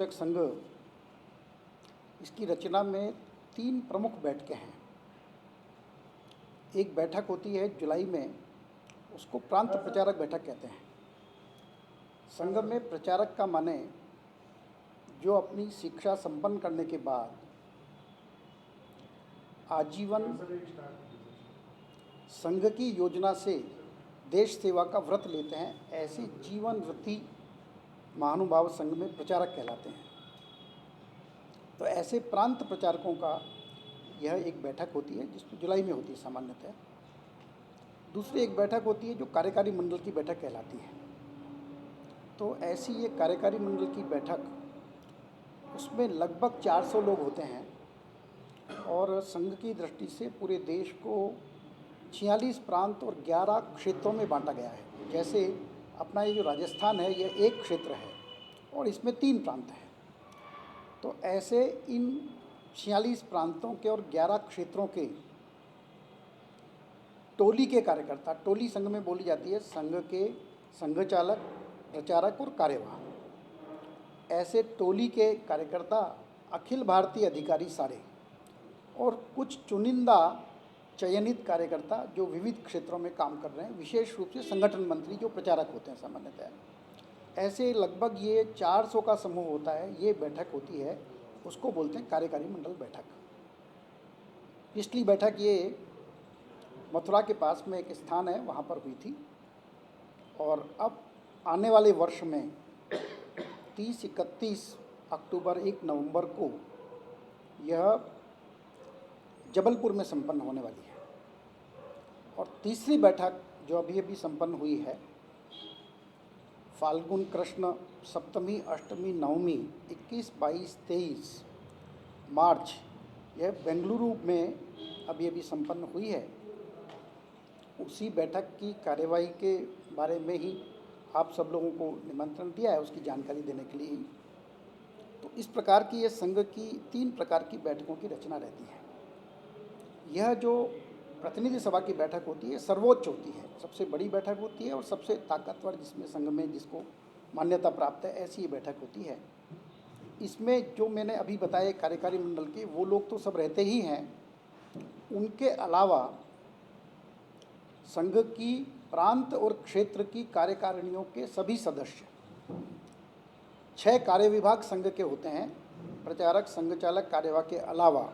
शिक्षक संघ इसकी रचना में 3 प्रमुख बैठकें हैं। एक बैठक होती है जुलाई में, उसको प्रांत प्रचारक बैठक कहते हैं। संघ में प्रचारक का माने जो अपनी शिक्षा संपन्न करने के बाद आजीवन संघ की योजना से देश सेवा का व्रत लेते हैं, ऐसे जीवन व्रती महानुभाव संघ में प्रचारक कहलाते हैं। तो ऐसे प्रांत प्रचारकों का यह एक बैठक होती है जिसमें जुलाई में होती है सामान्यतः। दूसरी एक बैठक होती है जो कार्यकारी मंडल की बैठक कहलाती है। तो ऐसी ये कार्यकारी मंडल की बैठक, उसमें लगभग 400 लोग होते हैं और संघ की दृष्टि से पूरे देश को 46 प्रांत और 11 क्षेत्रों में बांटा गया है। जैसे अपना ये जो राजस्थान है, यह एक क्षेत्र है और इसमें 3 प्रांत हैं। तो ऐसे इन 46 प्रांतों के और 11 क्षेत्रों के टोली के कार्यकर्ता, टोली संघ में बोली जाती है, संघ के संघ चालक, प्रचारक और कार्यवाह, ऐसे टोली के कार्यकर्ता, अखिल भारतीय अधिकारी सारे और कुछ चुनिंदा चयनित कार्यकर्ता जो विविध क्षेत्रों में काम कर रहे हैं, विशेष रूप से संगठन मंत्री जो प्रचारक होते हैं सामान्यतः। ऐसे लगभग ये 400 का समूह होता है, ये बैठक होती है, उसको बोलते हैं कार्यकारी मंडल बैठक। पिछली बैठक ये मथुरा के पास में एक स्थान है, वहाँ पर हुई थी और अब आने वाले वर्ष में 30, 31 अक्टूबर, 1 नवंबर को यह जबलपुर में संपन्न होने वाली है। और तीसरी बैठक जो अभी अभी संपन्न हुई है, फाल्गुन कृष्ण सप्तमी, अष्टमी, नवमी, 21, 22, 23 मार्च, यह बेंगलुरु में अभी अभी संपन्न हुई है। उसी बैठक की कार्यवाही के बारे में ही आप सब लोगों को निमंत्रण दिया है, उसकी जानकारी देने के लिए ही। तो इस प्रकार की ये संघ की 3 प्रकार की बैठकों की रचना रहती है। यह जो प्रतिनिधि सभा की बैठक होती है, सर्वोच्च होती है, सबसे बड़ी बैठक होती है और सबसे ताकतवर, जिसमें संघ में जिसको मान्यता प्राप्त है, ऐसी ये बैठक होती है। इसमें जो मैंने अभी बताए कार्यकारी मंडल के, वो लोग तो सब रहते ही हैं। उनके अलावा संघ की प्रांत और क्षेत्र की कार्यकारिणियों के सभी सदस्य, 6 कार्य विभाग संघ के होते हैं, प्रचारक, संघ चालक, कार्यवाह के अलावा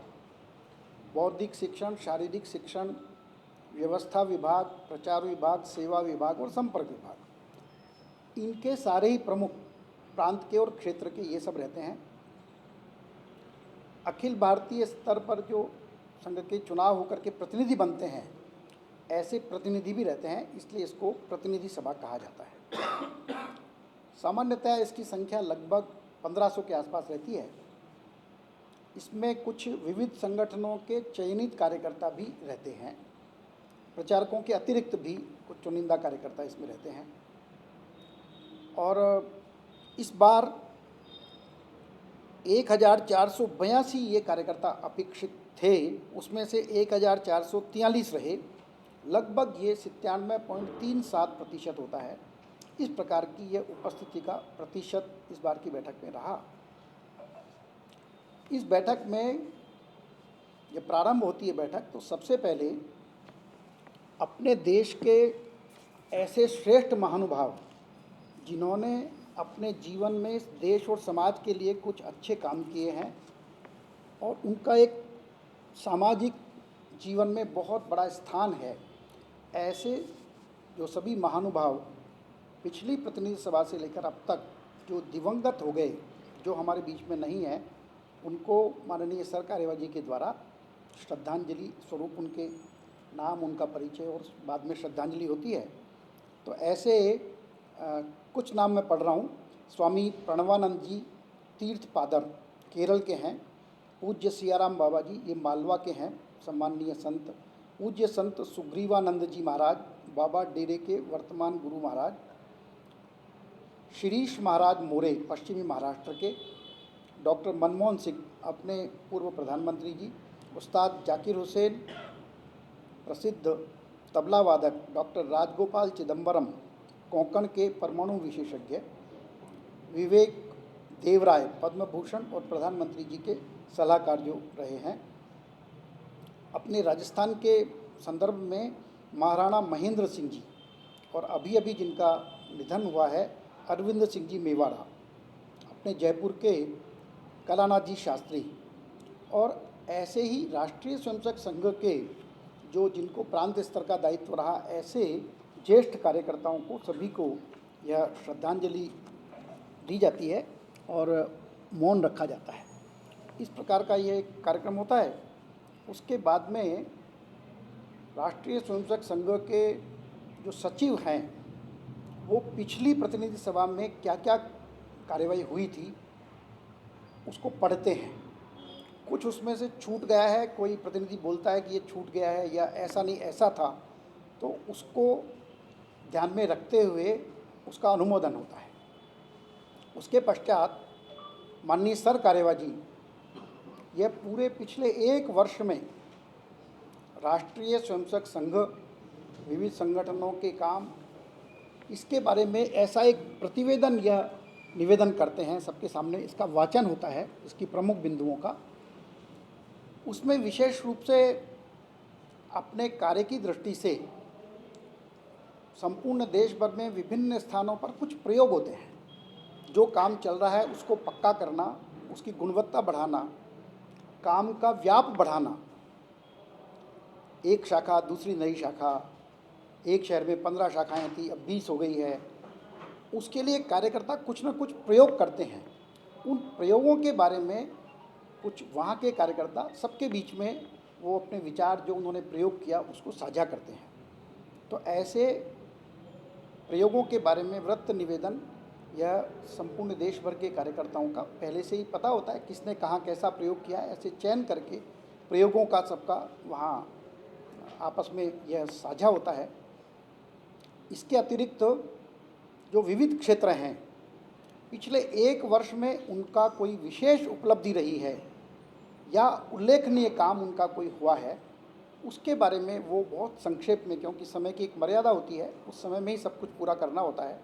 बौद्धिक शिक्षण, शारीरिक शिक्षण, व्यवस्था विभाग, प्रचार विभाग, सेवा विभाग और संपर्क विभाग, इनके सारे ही प्रमुख प्रांत के और क्षेत्र के ये सब रहते हैं। अखिल भारतीय स्तर पर जो संघ के चुनाव होकर के प्रतिनिधि बनते हैं, ऐसे प्रतिनिधि भी रहते हैं, इसलिए इसको प्रतिनिधि सभा कहा जाता है। सामान्यतः इसकी संख्या लगभग 1500 के आसपास रहती है। इसमें कुछ विविध संगठनों के चयनित कार्यकर्ता भी रहते हैं, प्रचारकों के अतिरिक्त भी कुछ चुनिंदा कार्यकर्ता इसमें रहते हैं। और इस बार 1482 ये कार्यकर्ता अपेक्षित थे, उसमें से 1443 रहे। लगभग ये 97.37% होता है। इस प्रकार की यह उपस्थिति का प्रतिशत इस बार की बैठक में रहा। इस बैठक में जब प्रारंभ होती है बैठक, तो सबसे पहले अपने देश के ऐसे श्रेष्ठ महानुभाव जिन्होंने अपने जीवन में इस देश और समाज के लिए कुछ अच्छे काम किए हैं और उनका एक सामाजिक जीवन में बहुत बड़ा स्थान है, ऐसे जो सभी महानुभाव पिछली प्रतिनिधि सभा से लेकर अब तक जो दिवंगत हो गए, जो हमारे बीच में नहीं है, उनको माननीय सर कार्यवाह जी के द्वारा श्रद्धांजलि स्वरूप उनके नाम, उनका परिचय और बाद में श्रद्धांजलि होती है। तो ऐसे कुछ नाम मैं पढ़ रहा हूँ। स्वामी प्रणवानंद जी तीर्थपादर केरल के हैं। पूज्य सियाराम बाबा जी, ये मालवा के हैं, सम्माननीय संत। पूज्य संत सुग्रीवानंद जी महाराज, बाबा डेरे के वर्तमान गुरु महाराज। शिरीष महाराज मोरे, पश्चिमी महाराष्ट्र के। डॉक्टर मनमोहन सिंह, अपने पूर्व प्रधानमंत्री जी। उस्ताद जाकिर हुसैन, प्रसिद्ध तबला वादक। डॉक्टर राजगोपाल चिदम्बरम, कोंकण के परमाणु विशेषज्ञ। विवेक देवराय पद्म भूषण और प्रधानमंत्री जी के सलाहकार जो रहे हैं। अपने राजस्थान के संदर्भ में महाराणा महेंद्र सिंह जी और अभी अभी जिनका निधन हुआ है अरविंद सिंह जी मेवाड़ा, अपने जयपुर के कलानाथ जी शास्त्री, और ऐसे ही राष्ट्रीय स्वयंसेवक संघ के जो जिनको प्रांत स्तर का दायित्व रहा, ऐसे ज्येष्ठ कार्यकर्ताओं को सभी को यह श्रद्धांजलि दी जाती है और मौन रखा जाता है। इस प्रकार का यह कार्यक्रम होता है। उसके बाद में राष्ट्रीय स्वयंसेवक संघ के जो सचिव हैं वो पिछली प्रतिनिधि सभा में क्या क्या कार्यवाही हुई थी उसको पढ़ते हैं। कुछ उसमें से छूट गया है, कोई प्रतिनिधि बोलता है कि ये छूट गया है या ऐसा नहीं ऐसा था, तो उसको ध्यान में रखते हुए उसका अनुमोदन होता है। उसके पश्चात माननीय सर कार्यवाही यह पूरे पिछले एक वर्ष में राष्ट्रीय स्वयंसेवक संघ, विविध संगठनों के काम, इसके बारे में ऐसा एक प्रतिवेदन या निवेदन करते हैं सबके सामने। इसका वाचन होता है इसकी प्रमुख बिंदुओं का। उसमें विशेष रूप से अपने कार्य की दृष्टि से संपूर्ण देश भर में विभिन्न स्थानों पर कुछ प्रयोग होते हैं। जो काम चल रहा है उसको पक्का करना, उसकी गुणवत्ता बढ़ाना, काम का व्याप बढ़ाना, एक शाखा दूसरी नई शाखा, एक शहर में 15 शाखाएं थी अब 20 हो गई है, उसके लिए कार्यकर्ता कुछ न कुछ प्रयोग करते हैं। उन प्रयोगों के बारे में कुछ वहाँ के कार्यकर्ता सबके बीच में वो अपने विचार जो उन्होंने प्रयोग किया उसको साझा करते हैं। तो ऐसे प्रयोगों के बारे में वृत्त निवेदन यह संपूर्ण देश भर के कार्यकर्ताओं का पहले से ही पता होता है, किसने कहाँ कैसा प्रयोग किया है। ऐसे चयन करके प्रयोगों का सबका वहाँ आपस में यह साझा होता है। इसके अतिरिक्त जो विविध क्षेत्र हैं, पिछले एक वर्ष में उनका कोई विशेष उपलब्धि रही है या उल्लेखनीय काम उनका कोई हुआ है, उसके बारे में वो बहुत संक्षेप में, क्योंकि समय की एक मर्यादा होती है, उस समय में ही सब कुछ पूरा करना होता है,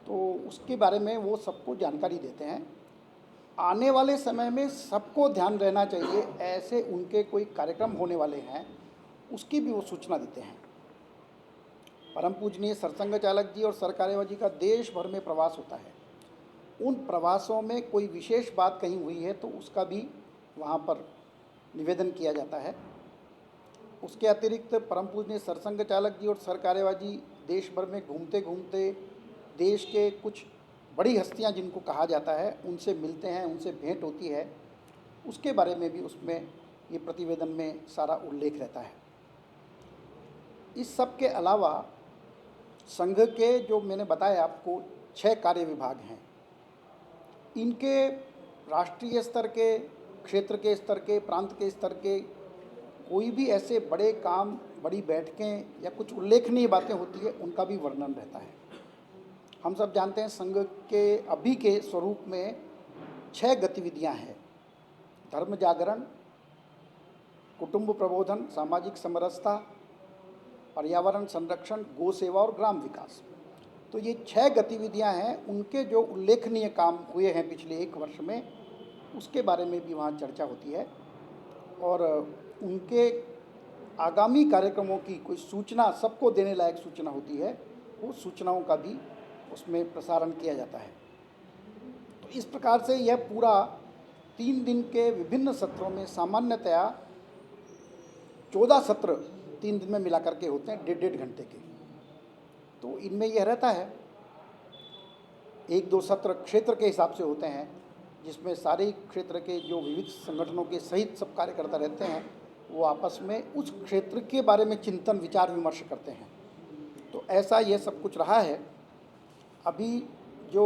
तो उसके बारे में वो सबको जानकारी देते हैं। आने वाले समय में सबको ध्यान रहना चाहिए, ऐसे उनके कोई कार्यक्रम होने वाले हैं उसकी भी वो सूचना देते हैं। परम पूजनीय सरसंघ चालक जी और सर कार्यवाह जी का देश भर में प्रवास होता है। उन प्रवासों में कोई विशेष बात कहीं हुई है तो उसका भी वहाँ पर निवेदन किया जाता है। उसके अतिरिक्त परम पूजनीय सरसंघ चालक जी और सर कार्यवाह जी देश भर में घूमते घूमते देश के कुछ बड़ी हस्तियाँ जिनको कहा जाता है उनसे मिलते हैं, उनसे भेंट होती है, उसके बारे में भी उसमें ये प्रतिवेदन में सारा उल्लेख रहता है। इस सब के अलावा संघ के जो मैंने बताया आपको 6 कार्य विभाग हैं, इनके राष्ट्रीय स्तर के, क्षेत्र के स्तर के, प्रांत के स्तर के कोई भी ऐसे बड़े काम, बड़ी बैठकें या कुछ उल्लेखनीय बातें होती है उनका भी वर्णन रहता है। हम सब जानते हैं संघ के अभी के स्वरूप में 6 गतिविधियां हैं: धर्म जागरण, कुटुंब प्रबोधन, सामाजिक समरसता, पर्यावरण संरक्षण, गो सेवा और ग्राम विकास। तो ये 6 गतिविधियां हैं। उनके जो उल्लेखनीय काम हुए हैं पिछले एक वर्ष में, उसके बारे में भी वहाँ चर्चा होती है और उनके आगामी कार्यक्रमों की कोई सूचना, सबको देने लायक सूचना होती है, वो सूचनाओं का भी उसमें प्रसारण किया जाता है। तो इस प्रकार से यह पूरा 3 दिन के विभिन्न सत्रों में, सामान्यतया 14 सत्र 3 दिन में मिला करके होते हैं, 1.5 घंटे के। तो इनमें यह रहता है 1-2 सत्र क्षेत्र के हिसाब से होते हैं, जिसमें सारे क्षेत्र के जो विविध संगठनों के सहित सब कार्यकर्ता रहते हैं, वो आपस में उस क्षेत्र के बारे में चिंतन विचार विमर्श करते हैं। तो ऐसा ये सब कुछ रहा है। अभी जो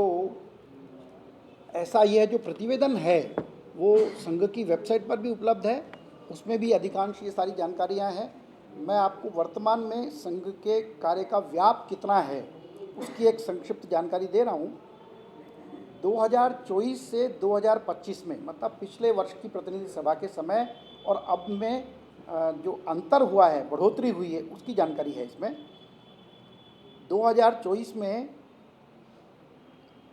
ऐसा यह जो प्रतिवेदन है वो संघ की वेबसाइट पर भी उपलब्ध है, उसमें भी अधिकांश ये सारी जानकारियां हैं। मैं आपको वर्तमान में संघ के कार्य का व्याप कितना है उसकी एक संक्षिप्त जानकारी दे रहा हूँ। 2024 से 2025 में, मतलब पिछले वर्ष की प्रतिनिधि सभा के समय और अब में जो अंतर हुआ है, बढ़ोतरी हुई है, उसकी जानकारी है इसमें। 2024 में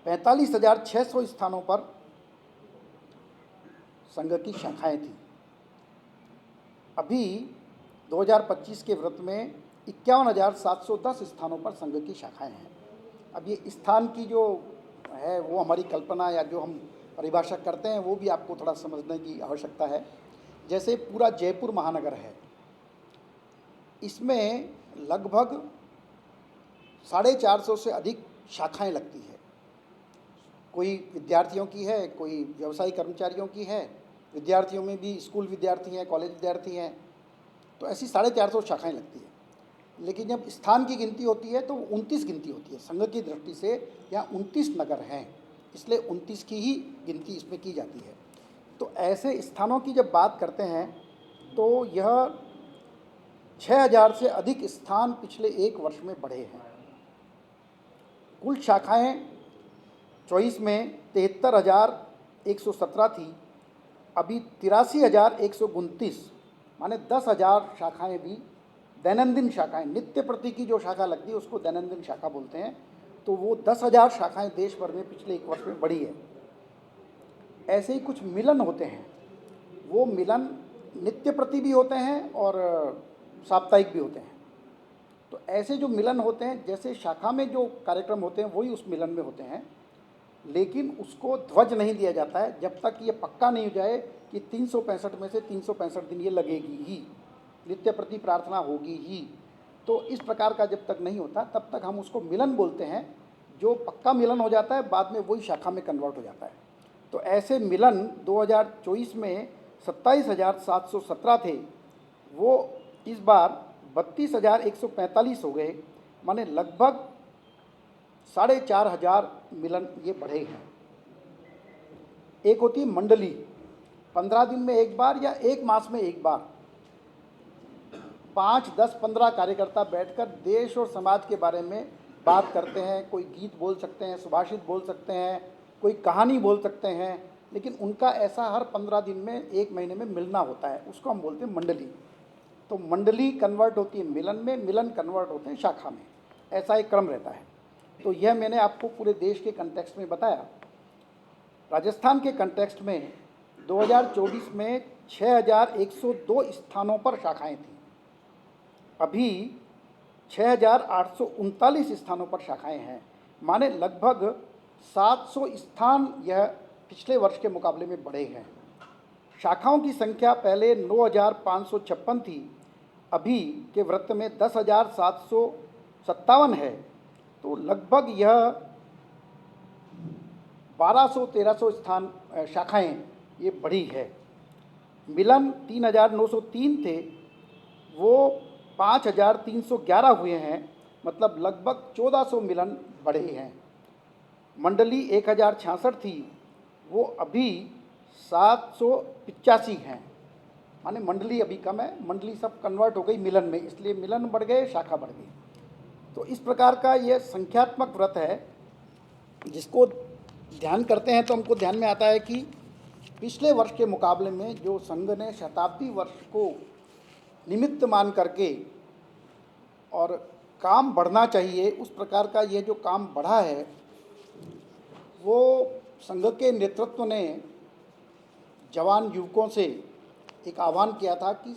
45,600 स्थानों पर संघ की शाखाएं थी। अभी 2025 के वर्ष में 51,710 स्थानों पर संघ की शाखाएं हैं। अब ये स्थान की जो है वो हमारी कल्पना या जो हम परिभाषा करते हैं वो भी आपको थोड़ा समझने की आवश्यकता है। जैसे पूरा जयपुर महानगर है, इसमें लगभग 450 से अधिक शाखाएं लगती है। कोई विद्यार्थियों की है, कोई व्यवसायिक कर्मचारियों की है, विद्यार्थियों में भी स्कूल विद्यार्थी हैं, कॉलेज विद्यार्थी हैं, तो ऐसी 450 शाखाएं लगती है। लेकिन जब स्थान की गिनती होती है तो 29 गिनती होती है। संघ की दृष्टि से यहाँ 29 नगर हैं, इसलिए 29 की ही गिनती इसमें की जाती है। तो ऐसे स्थानों की जब बात करते हैं तो यह 6,000 से अधिक स्थान पिछले एक वर्ष में बढ़े हैं। कुल शाखाएं 24 में 73,117 थी, अभी 83,129, माने 10,000 शाखाएं भी दैनंदिन शाखाएं, नित्य प्रति की जो शाखा लगती है उसको दैनंदिन शाखा बोलते हैं। तो वो 10,000 शाखाएं देश भर में पिछले एक वर्ष में बढ़ी है। ऐसे ही कुछ मिलन होते हैं, वो मिलन नित्य प्रति भी होते हैं और साप्ताहिक भी होते हैं। तो ऐसे जो मिलन होते हैं, जैसे शाखा में जो कार्यक्रम होते हैं वही उस मिलन में होते हैं, लेकिन उसको ध्वज नहीं दिया जाता है जब तक ये पक्का नहीं हो जाए कि 365 में से 365 दिन ये लगेगी ही, नित्य प्रति प्रार्थना होगी ही। तो इस प्रकार का जब तक नहीं होता तब तक हम उसको मिलन बोलते हैं। जो पक्का मिलन हो जाता है बाद में वही शाखा में कन्वर्ट हो जाता है। तो ऐसे मिलन 2024 में 27,717 थे, वो इस बार 32,145 हो गए, माने लगभग 4,500 मिलन ये बढ़े हैं। एक होती है मंडली, 15 दिन में एक बार या एक मास में एक बार 5, 10, 15 कार्यकर्ता बैठकर देश और समाज के बारे में बात करते हैं। कोई गीत बोल सकते हैं, सुभाषित बोल सकते हैं, कोई कहानी बोल सकते हैं, लेकिन उनका ऐसा हर 15 दिन में, एक महीने में मिलना होता है, उसको हम बोलते हैं मंडली। तो मंडली कन्वर्ट होती है मिलन में, मिलन कन्वर्ट होते हैं शाखा में, ऐसा एक क्रम रहता है। तो यह मैंने आपको पूरे देश के कंटेक्स्ट में बताया। राजस्थान के कंटेक्स्ट में 2024 में 6,102 स्थानों पर शाखाएं थीं, अभी 6,839 स्थानों पर शाखाएं हैं, माने लगभग 700 स्थान यह पिछले वर्ष के मुकाबले में बढ़े हैं। शाखाओं की संख्या पहले 9,556 थी, अभी के वृत्त में 10,757 है। तो लगभग यह 1200-1300 स्थान शाखाएं ये बढ़ी है। मिलन 3,903 थे, वो 5,311 हुए हैं, मतलब लगभग 1,400 मिलन बढ़े हैं। मंडली 1,066 थी, वो अभी 785 हैं, माने मंडली अभी कम है, मंडली सब कन्वर्ट हो गई मिलन में, इसलिए मिलन बढ़ गए, शाखा बढ़ गई। तो इस प्रकार का यह संख्यात्मक व्रत है, जिसको ध्यान करते हैं तो हमको ध्यान में आता है कि पिछले वर्ष के मुकाबले में जो संघ ने शताब्दी वर्ष को निमित्त मान करके और काम बढ़ना चाहिए, उस प्रकार का ये जो काम बढ़ा है, वो संघ के नेतृत्व ने जवान युवकों से एक आह्वान किया था कि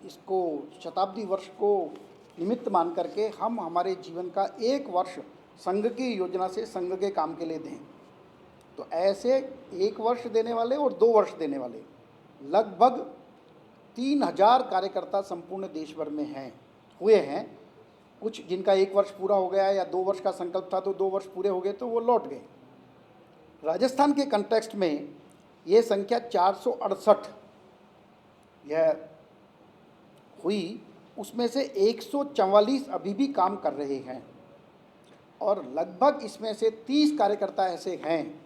इसको शताब्दी वर्ष को निमित्त मान करके हम हमारे जीवन का एक वर्ष संघ की योजना से संघ के काम के लिए दें। तो ऐसे 1 वर्ष देने वाले और 2 वर्ष देने वाले लगभग 3,000 कार्यकर्ता संपूर्ण देश भर में हुए हैं। कुछ जिनका 1 वर्ष पूरा हो गया या 2 वर्ष का संकल्प था तो 2 वर्ष पूरे हो गए तो वो लौट गए। राजस्थान के कंटेक्स्ट में ये संख्या 468 यह हुई, उसमें से 144 अभी भी काम कर रहे हैं और लगभग इसमें से 30 कार्यकर्ता ऐसे हैं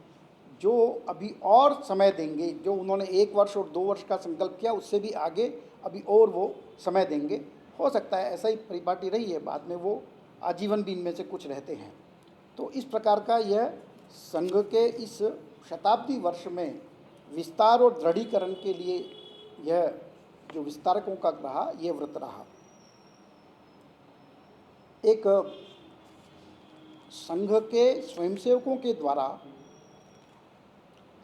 जो अभी और समय देंगे। जो उन्होंने 1 वर्ष और 2 वर्ष का संकल्प किया उससे भी आगे अभी और वो समय देंगे। हो सकता है ऐसा ही परिपाटी रही है, बाद में वो आजीवन भी इनमें से कुछ रहते हैं। तो इस प्रकार का यह संघ के इस शताब्दी वर्ष में विस्तार और दृढ़ीकरण के लिए यह जो विस्तारकों का रहा, ये व्रत रहा। एक संघ के स्वयंसेवकों के द्वारा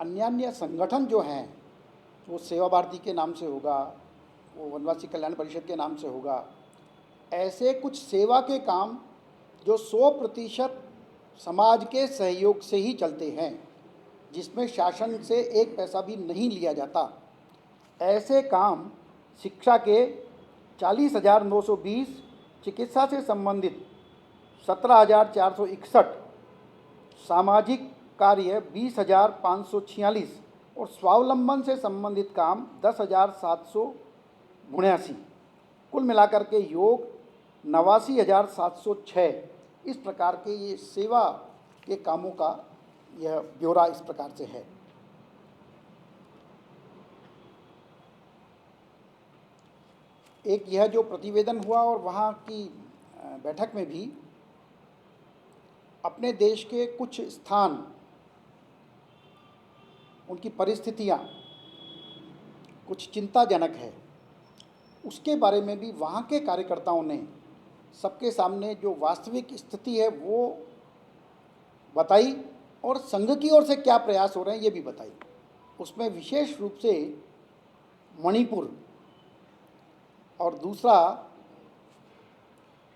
अन्य अन्य संगठन जो हैं, वो सेवा भारती के नाम से होगा, वो वनवासी कल्याण परिषद के नाम से होगा, ऐसे कुछ सेवा के काम जो 100% समाज के सहयोग से ही चलते हैं, जिसमें शासन से एक पैसा भी नहीं लिया जाता, ऐसे काम शिक्षा के 40,920, चिकित्सा से संबंधित 17,461, सामाजिक कार्य 20,546 और स्वावलंबन से संबंधित काम 10,779, कुल मिलाकर के योग 89,706। इस प्रकार के ये सेवा के कामों का यह ब्यौरा इस प्रकार से है। एक यह जो प्रतिवेदन हुआ और वहाँ की बैठक में भी अपने देश के कुछ स्थान, उनकी परिस्थितियाँ कुछ चिंताजनक है, उसके बारे में भी वहाँ के कार्यकर्ताओं ने सबके सामने जो वास्तविक स्थिति है वो बताई और संघ की ओर से क्या प्रयास हो रहे हैं ये भी बताई। उसमें विशेष रूप से मणिपुर और दूसरा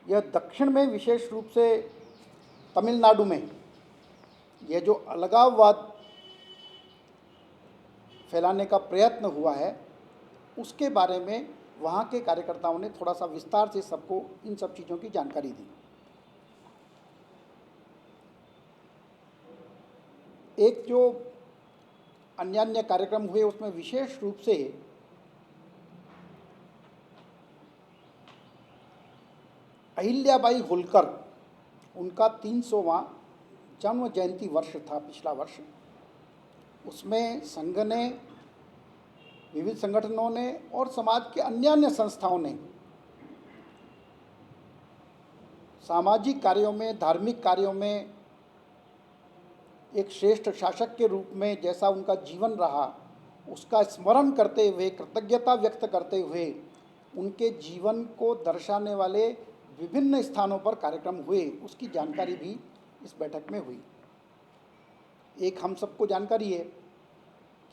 यह दक्षिण में विशेष रूप से तमिलनाडु में यह जो अलगाववाद फैलाने का प्रयत्न हुआ है, उसके बारे में वहाँ के कार्यकर्ताओं ने थोड़ा सा विस्तार से सबको इन सब चीज़ों की जानकारी दी। एक जो अन्य कार्यक्रम हुए उसमें विशेष रूप से अहिल्याबाई होलकर, उनका 300वां जन्म जयंती वर्ष था पिछला वर्ष। उसमें संघ ने, विविध संगठनों ने और समाज के अन्य संस्थाओं ने सामाजिक कार्यों में, धार्मिक कार्यों में एक श्रेष्ठ शासक के रूप में जैसा उनका जीवन रहा, उसका स्मरण करते हुए, कृतज्ञता व्यक्त करते हुए उनके जीवन को दर्शाने वाले विभिन्न स्थानों पर कार्यक्रम हुए, उसकी जानकारी भी इस बैठक में हुई। एक हम सबको जानकारी है,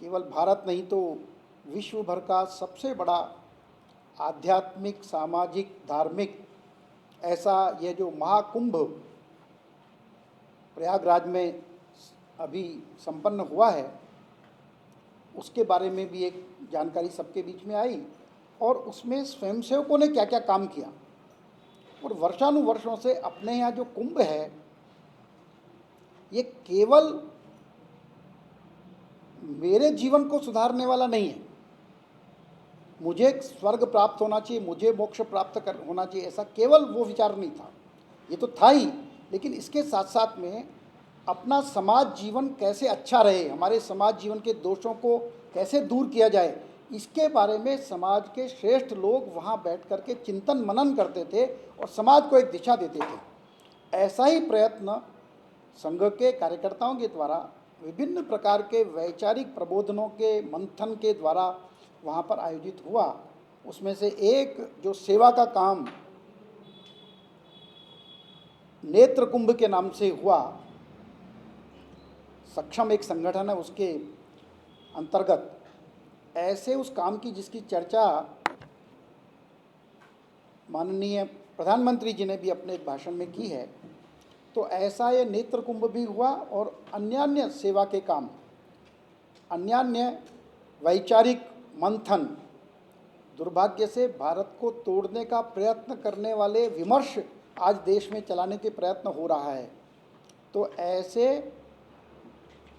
केवल भारत नहीं तो विश्व भर का सबसे बड़ा आध्यात्मिक, सामाजिक, धार्मिक ऐसा यह जो महाकुंभ प्रयागराज में अभी संपन्न हुआ है, उसके बारे में भी एक जानकारी सबके बीच में आई और उसमें स्वयंसेवकों ने क्या क्या काम किया। और वर्षानुवर्षों से अपने यहाँ जो कुंभ है, ये केवल मेरे जीवन को सुधारने वाला नहीं है, मुझे स्वर्ग प्राप्त होना चाहिए, मुझे मोक्ष प्राप्त होना चाहिए, ऐसा केवल वो विचार नहीं था। ये तो था ही, लेकिन इसके साथ साथ में अपना समाज जीवन कैसे अच्छा रहे, हमारे समाज जीवन के दोषों को कैसे दूर किया जाए, इसके बारे में समाज के श्रेष्ठ लोग वहाँ बैठ कर के चिंतन मनन करते थे और समाज को एक दिशा देते थे। ऐसा ही प्रयत्न संघ के कार्यकर्ताओं के द्वारा विभिन्न प्रकार के वैचारिक प्रबोधनों के मंथन के द्वारा वहाँ पर आयोजित हुआ। उसमें से एक जो सेवा का काम नेत्र कुंभ के नाम से हुआ, सक्षम एक संगठन है, उसके अंतर्गत ऐसे उस काम की जिसकी चर्चा माननीय प्रधानमंत्री जी ने भी अपने एक भाषण में की है, तो ऐसा ये नेत्र कुंभ भी हुआ और अन्य सेवा के काम, अन्य वैचारिक मंथन, दुर्भाग्य से भारत को तोड़ने का प्रयत्न करने वाले विमर्श आज देश में चलाने के प्रयत्न हो रहा है। तो ऐसे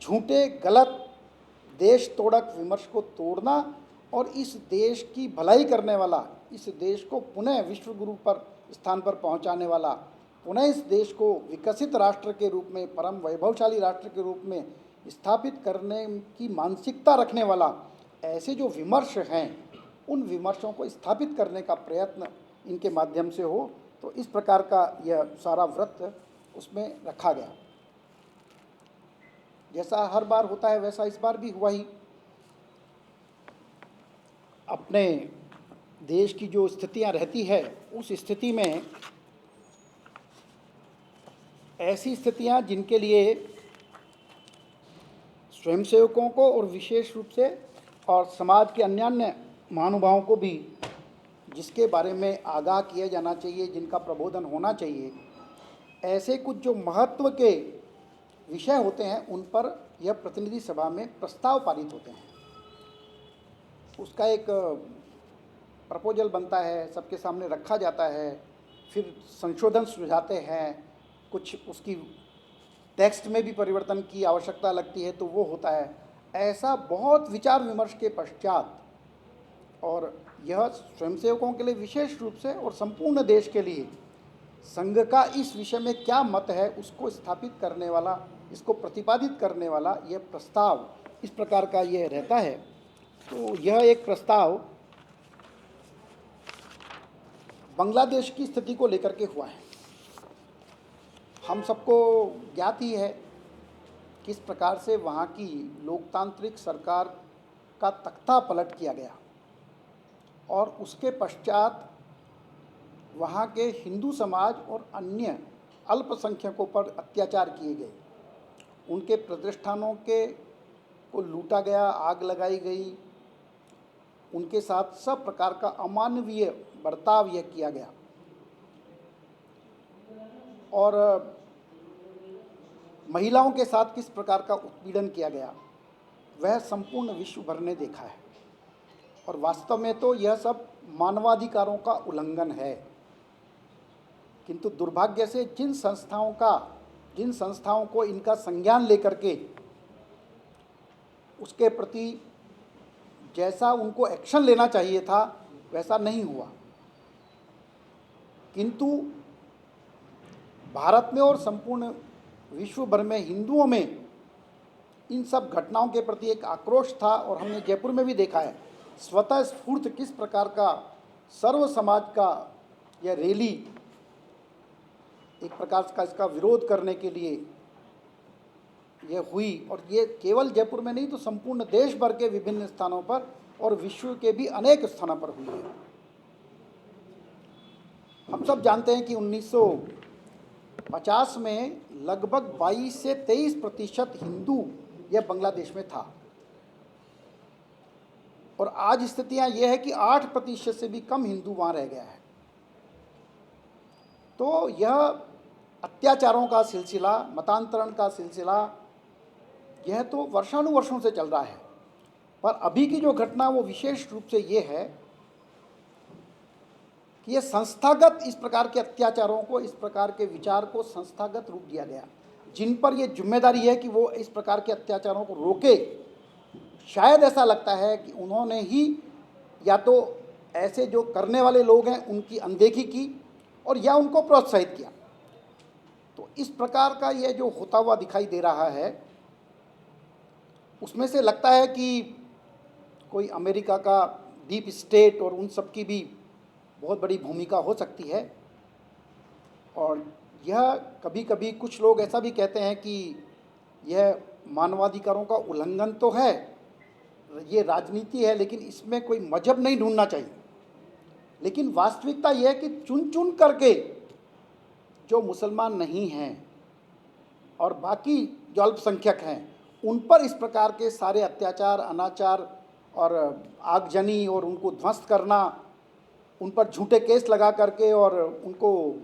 झूठे, गलत, देश तोड़क विमर्श को तोड़ना और इस देश की भलाई करने वाला, इस देश को पुनः विश्व गुरु पर स्थान पर पहुंचाने वाला, पुनः इस देश को विकसित राष्ट्र के रूप में, परम वैभवशाली राष्ट्र के रूप में स्थापित करने की मानसिकता रखने वाला ऐसे जो विमर्श हैं, उन विमर्शों को स्थापित करने का प्रयत्न इनके माध्यम से हो। तो इस प्रकार का यह सारा व्रत उसमें रखा गया। जैसा हर बार होता है वैसा इस बार भी हुआ ही। अपने देश की जो स्थितियां रहती है, उस स्थिति में ऐसी स्थितियां जिनके लिए स्वयंसेवकों को और विशेष रूप से और समाज के अन्य महानुभावों को भी जिसके बारे में आगाह किया जाना चाहिए, जिनका प्रबोधन होना चाहिए, ऐसे कुछ जो महत्व के विषय होते हैं उन पर यह प्रतिनिधि सभा में प्रस्ताव पारित होते हैं। उसका एक प्रपोजल बनता है, सबके सामने रखा जाता है, फिर संशोधन सुझाते हैं, कुछ उसकी टेक्स्ट में भी परिवर्तन की आवश्यकता लगती है तो वो होता है। ऐसा बहुत विचार विमर्श के पश्चात, और यह स्वयंसेवकों के लिए विशेष रूप से और संपूर्ण देश के लिए संघ का इस विषय में क्या मत है उसको स्थापित करने वाला, इसको प्रतिपादित करने वाला यह प्रस्ताव इस प्रकार का यह रहता है। तो यह एक प्रस्ताव बांग्लादेश की स्थिति को लेकर के हुआ है। हम सबको ज्ञात ही है किस प्रकार से वहाँ की लोकतांत्रिक सरकार का तख्ता पलट किया गया और उसके पश्चात वहाँ के हिंदू समाज और अन्य अल्पसंख्यकों पर अत्याचार किए गए, उनके प्रतिष्ठानों को लूटा गया, आग लगाई गई, उनके साथ सब प्रकार का अमानवीय बर्ताव यह किया गया और महिलाओं के साथ किस प्रकार का उत्पीड़न किया गया वह संपूर्ण विश्व भर ने देखा है। और वास्तव में तो यह सब मानवाधिकारों का उल्लंघन है, किंतु दुर्भाग्य से जिन संस्थाओं को इनका संज्ञान लेकर के उसके प्रति जैसा उनको एक्शन लेना चाहिए था वैसा नहीं हुआ, किंतु भारत में और संपूर्ण विश्व भर में हिंदुओं में इन सब घटनाओं के प्रति एक आक्रोश था। और हमने जयपुर में भी देखा है स्वतः स्फूर्त किस प्रकार का सर्व समाज का यह रैली एक प्रकार का इसका विरोध करने के लिए यह हुई। और ये केवल जयपुर में नहीं तो संपूर्ण देश भर के विभिन्न स्थानों पर और विश्व के भी अनेक स्थानों पर हुई है। हम सब जानते हैं कि 1950 में लगभग 22 से 23% हिंदू यह बांग्लादेश में था और आज स्थितियां यह है कि 8% से भी कम हिंदू वहाँ रह गया है। तो यह अत्याचारों का सिलसिला, मतांतरण का सिलसिला यह तो वर्षानुवर्षों से चल रहा है, पर अभी की जो घटना वो विशेष रूप से ये है कि ये संस्थागत इस प्रकार के अत्याचारों को, इस प्रकार के विचार को संस्थागत रूप दिया गया, जिन पर ये जिम्मेदारी है कि वो इस प्रकार के अत्याचारों को रोके। शायद ऐसा लगता है कि उन्होंने ही या तो ऐसे जो करने वाले लोग हैं उनकी अनदेखी की और या उनको प्रोत्साहित किया। तो इस प्रकार का ये जो होता हुआ दिखाई दे रहा है उसमें से लगता है कि कोई अमेरिका का डीप स्टेट और उन सब की भी बहुत बड़ी भूमिका हो सकती है। और यह कभी कभी कुछ लोग ऐसा भी कहते हैं कि यह मानवाधिकारों का उल्लंघन तो है, ये राजनीति है, लेकिन इसमें कोई मजहब नहीं ढूंढना चाहिए। लेकिन वास्तविकता यह है कि चुन चुन करके जो मुसलमान नहीं हैं और बाकी जो अल्पसंख्यक हैं उन पर इस प्रकार के सारे अत्याचार, अनाचार और आगजनी और उनको ध्वस्त करना, उन पर झूठे केस लगा करके और उनको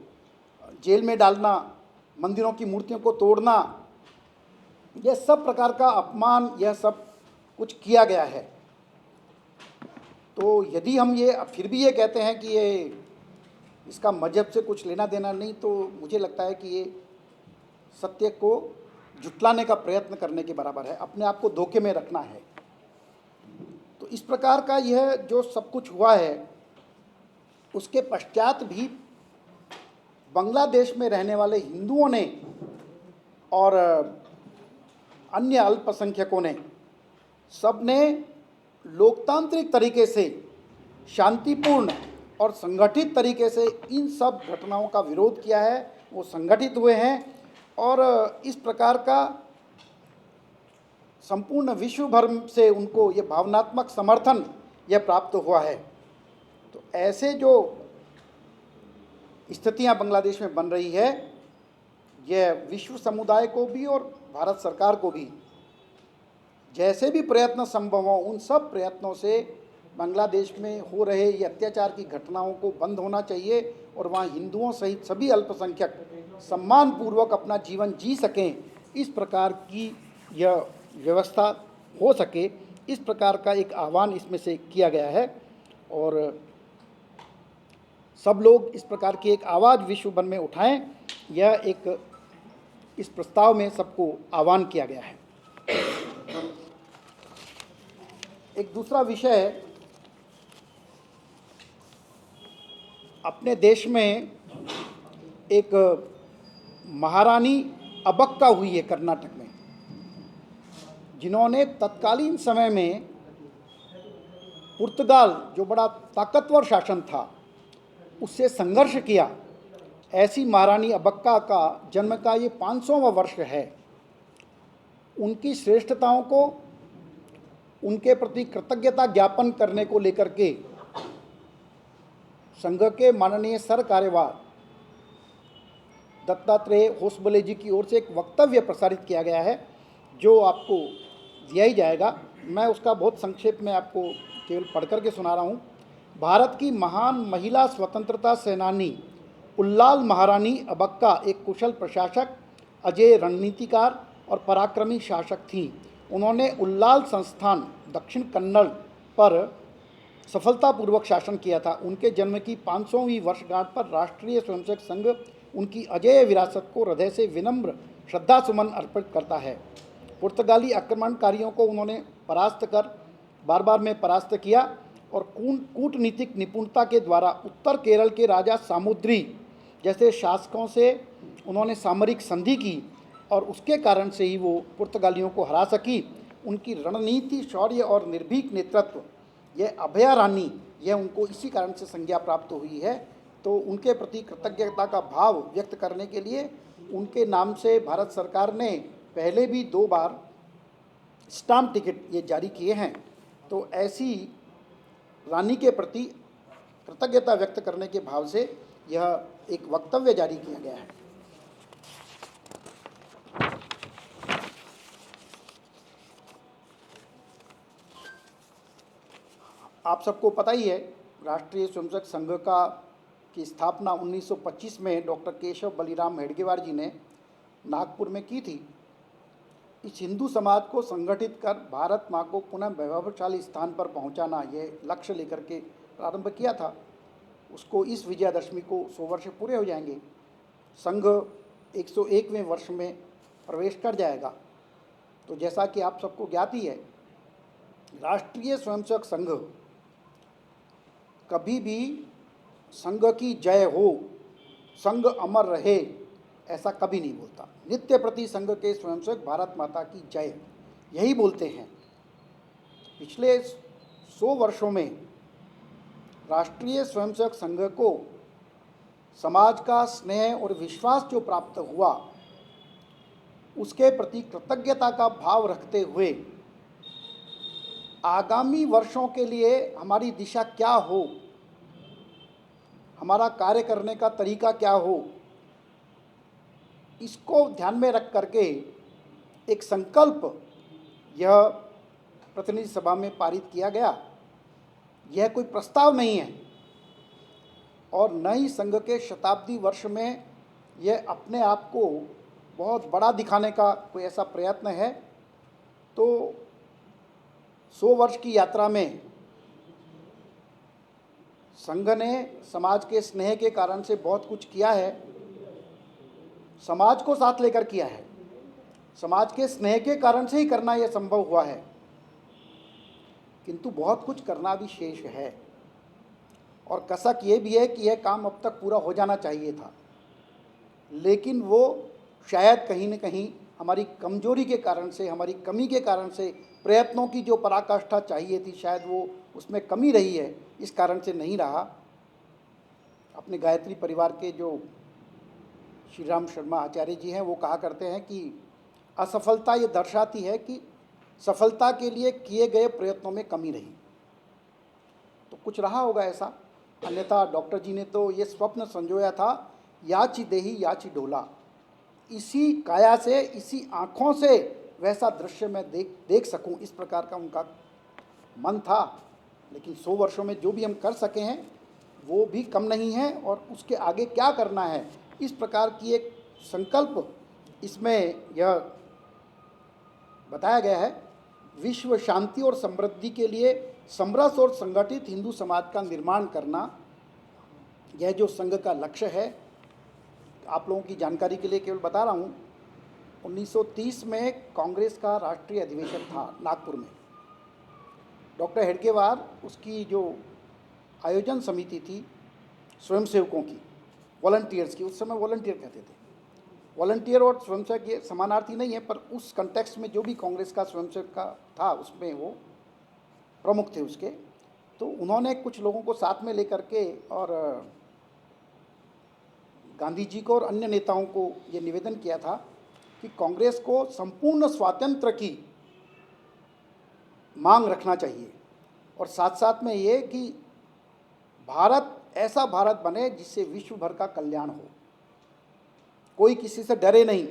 जेल में डालना, मंदिरों की मूर्तियों को तोड़ना, यह सब प्रकार का अपमान, यह सब कुछ किया गया है। तो यदि हम ये फिर भी ये कहते हैं कि ये इसका मजहब से कुछ लेना देना नहीं, तो मुझे लगता है कि ये सत्य को झुटलाने का प्रयत्न करने के बराबर है, अपने आप को धोखे में रखना है। तो इस प्रकार का यह जो सब कुछ हुआ है उसके पश्चात भी बांग्लादेश में रहने वाले हिंदुओं ने और अन्य अल्पसंख्यकों ने सब ने लोकतांत्रिक तरीके से, शांतिपूर्ण और संगठित तरीके से इन सब घटनाओं का विरोध किया है। वो संगठित हुए हैं और इस प्रकार का संपूर्ण विश्व भर से उनको ये भावनात्मक समर्थन यह प्राप्त हुआ है। तो ऐसे जो स्थितियां बांग्लादेश में बन रही है, यह विश्व समुदाय को भी और भारत सरकार को भी जैसे भी प्रयत्न संभव हों उन सब प्रयत्नों से बांग्लादेश में हो रहे ये अत्याचार की घटनाओं को बंद होना चाहिए और वहाँ हिंदुओं सहित सभी अल्पसंख्यक सम्मानपूर्वक अपना जीवन जी सकें, इस प्रकार की यह व्यवस्था हो सके, इस प्रकार का एक आह्वान इसमें से किया गया है। और सब लोग इस प्रकार की एक आवाज़ विश्व भर में उठाएं, यह एक इस प्रस्ताव में सबको आह्वान किया गया है। एक दूसरा विषय है, अपने देश में एक महारानी अबक्का हुई है कर्नाटक में, जिन्होंने तत्कालीन समय में पुर्तगाल जो बड़ा ताकतवर शासन था उससे संघर्ष किया। ऐसी महारानी अबक्का का जन्म का ये 500वां वर्ष है। उनकी श्रेष्ठताओं को, उनके प्रति कृतज्ञता ज्ञापन करने को लेकर के संघ के माननीय सर कार्यवाह दत्तात्रेय होसबले जी की ओर से एक वक्तव्य प्रसारित किया गया है, जो आपको दिया ही जाएगा। मैं उसका बहुत संक्षेप में आपको केवल पढ़ कर के सुना रहा हूँ। भारत की महान महिला स्वतंत्रता सेनानी उल्लाल महारानी अबक्का एक कुशल प्रशासक, अजय रणनीतिकार और पराक्रमी शासक थीं। उन्होंने उल्लाल संस्थान दक्षिण कन्नड़ पर सफलतापूर्वक शासन किया था। उनके जन्म की 500वीं वर्षगांठ पर राष्ट्रीय स्वयंसेवक संघ उनकी अजेय विरासत को हृदय से विनम्र श्रद्धासुमन अर्पित करता है। पुर्तगाली आक्रमणकारियों को उन्होंने बार बार में परास्त किया और कूटनीतिक निपुणता के द्वारा उत्तर केरल के राजा सामुद्री जैसे शासकों से उन्होंने सामरिक संधि की और उसके कारण से ही वो पुर्तगालियों को हरा सकी। उनकी रणनीति, शौर्य और निर्भीक नेतृत्व, यह अभया रानी, यह उनको इसी कारण से संज्ञा प्राप्त हुई है। तो उनके प्रति कृतज्ञता का भाव व्यक्त करने के लिए उनके नाम से भारत सरकार ने पहले भी 2 बार स्टाम्प टिकट ये जारी किए हैं। तो ऐसी रानी के प्रति कृतज्ञता व्यक्त करने के भाव से यह एक वक्तव्य जारी किया गया है। आप सबको पता ही है, राष्ट्रीय स्वयंसेवक संघ की स्थापना 1925 में डॉक्टर केशव बलिराम हेडगेवार जी ने नागपुर में की थी। इस हिंदू समाज को संगठित कर भारत माँ को पुनः वैभवशाली स्थान पर पहुँचाना, ये लक्ष्य लेकर के प्रारंभ किया था। उसको इस विजयादशमी को 100 वर्ष पूरे हो जाएंगे। संघ 101वें वर्ष में प्रवेश कर जाएगा। तो जैसा कि आप सबको ज्ञात ही है, राष्ट्रीय स्वयंसेवक संघ कभी भी संघ की जय हो, संघ अमर रहे, ऐसा कभी नहीं बोलता। नित्य प्रति संघ के स्वयंसेवक भारत माता की जय, यही बोलते हैं। पिछले 100 वर्षों में राष्ट्रीय स्वयंसेवक संघ को समाज का स्नेह और विश्वास जो प्राप्त हुआ, उसके प्रति कृतज्ञता का भाव रखते हुए आगामी वर्षों के लिए हमारी दिशा क्या हो, हमारा कार्य करने का तरीका क्या हो, इसको ध्यान में रख करके एक संकल्प यह प्रतिनिधि सभा में पारित किया गया। यह कोई प्रस्ताव नहीं है और न ही संघ के शताब्दी वर्ष में यह अपने आप को बहुत बड़ा दिखाने का कोई ऐसा प्रयत्न है। तो 100 वर्ष की यात्रा में संघ ने समाज के स्नेह के कारण से बहुत कुछ किया है, समाज को साथ लेकर किया है। समाज के स्नेह के कारण से ही करना यह संभव हुआ है, किंतु बहुत कुछ करना भी शेष है। और कसक ये भी है कि यह काम अब तक पूरा हो जाना चाहिए था, लेकिन वो शायद कहीं न कहीं हमारी कमजोरी के कारण से, हमारी कमी के कारण से, प्रयत्नों की जो पराकाष्ठा चाहिए थी, शायद वो उसमें कमी रही है, इस कारण से नहीं रहा। अपने गायत्री परिवार के जो श्री राम शर्मा आचार्य जी हैं, वो कहा करते हैं कि असफलता ये दर्शाती है कि सफलता के लिए किए गए प्रयत्नों में कमी रही। तो कुछ रहा होगा ऐसा, अन्यथा डॉक्टर जी ने तो ये स्वप्न संजोया था, याची देही याची डोला, इसी काया से, इसी आँखों से वैसा दृश्य मैं देख सकूं, इस प्रकार का उनका मन था। लेकिन 100 वर्षों में जो भी हम कर सके हैं वो भी कम नहीं है, और उसके आगे क्या करना है, इस प्रकार की एक संकल्प इसमें यह बताया गया है। विश्व शांति और समृद्धि के लिए समरस और संगठित हिंदू समाज का निर्माण करना, यह जो संघ का लक्ष्य है। आप लोगों की जानकारी के लिए केवल बता रहा हूँ, 1930 में कांग्रेस का राष्ट्रीय अधिवेशन था नागपुर में। डॉक्टर हेडगेवार, उसकी जो आयोजन समिति थी स्वयंसेवकों की, वॉलंटियर्स की, उस समय वॉलंटियर कहते थे। वॉलंटियर और स्वयंसेवक ये समानार्थी नहीं है, पर उस कंटेक्स्ट में जो भी कांग्रेस का स्वयंसेवक का था उसमें वो प्रमुख थे उसके। तो उन्होंने कुछ लोगों को साथ में लेकर के और गांधी जी को और अन्य नेताओं को ये निवेदन किया था कि कांग्रेस को संपूर्ण स्वातंत्र्य की मांग रखना चाहिए, और साथ साथ में ये कि भारत ऐसा भारत बने जिससे विश्व भर का कल्याण हो, कोई किसी से डरे नहीं,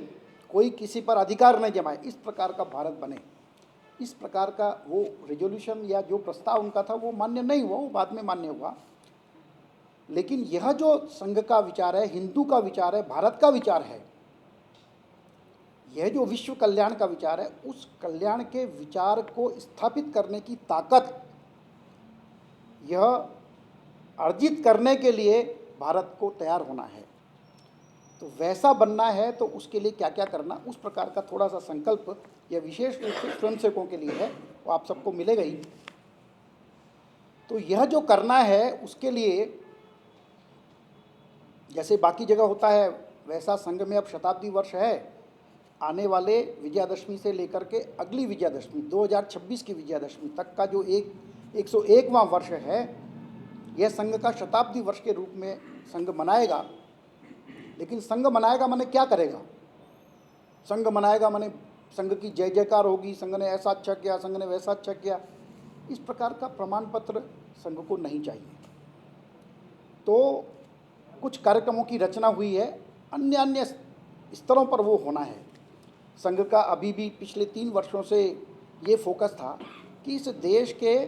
कोई किसी पर अधिकार नहीं जमाए, इस प्रकार का भारत बने। इस प्रकार का वो रेजोल्यूशन या जो प्रस्ताव उनका था वो मान्य नहीं हुआ, वो बाद में मान्य हुआ। लेकिन यह जो संघ का विचार है, हिंदू का विचार है, भारत का विचार है, यह जो विश्व कल्याण का विचार है, उस कल्याण के विचार को स्थापित करने की ताकत, यह अर्जित करने के लिए भारत को तैयार होना है। तो वैसा बनना है तो उसके लिए क्या क्या करना, उस प्रकार का थोड़ा सा संकल्प यह विशेष रूप से स्वयंसेवकों के लिए है, वो आप सबको मिलेगा ही। तो यह जो करना है उसके लिए जैसे बाकी जगह होता है वैसा संघ में अब शताब्दी वर्ष है। आने वाले विजयादशमी से लेकर के अगली विजयादशमी 2026 की विजयादशमी तक का जो 101वां वर्ष है, यह संघ का शताब्दी वर्ष के रूप में संघ मनाएगा। लेकिन संघ मनाएगा माने क्या करेगा? संघ मनाएगा माने संघ की जय जयकार होगी, संघ ने ऐसा अच्छा किया, संघ ने वैसा अच्छा किया, इस प्रकार का प्रमाण पत्र संघ को नहीं चाहिए। तो कुछ कार्यक्रमों की रचना हुई है, अन्य अन्य स्तरों पर वो होना है। संघ का अभी भी पिछले 3 वर्षों से ये फोकस था कि इस देश के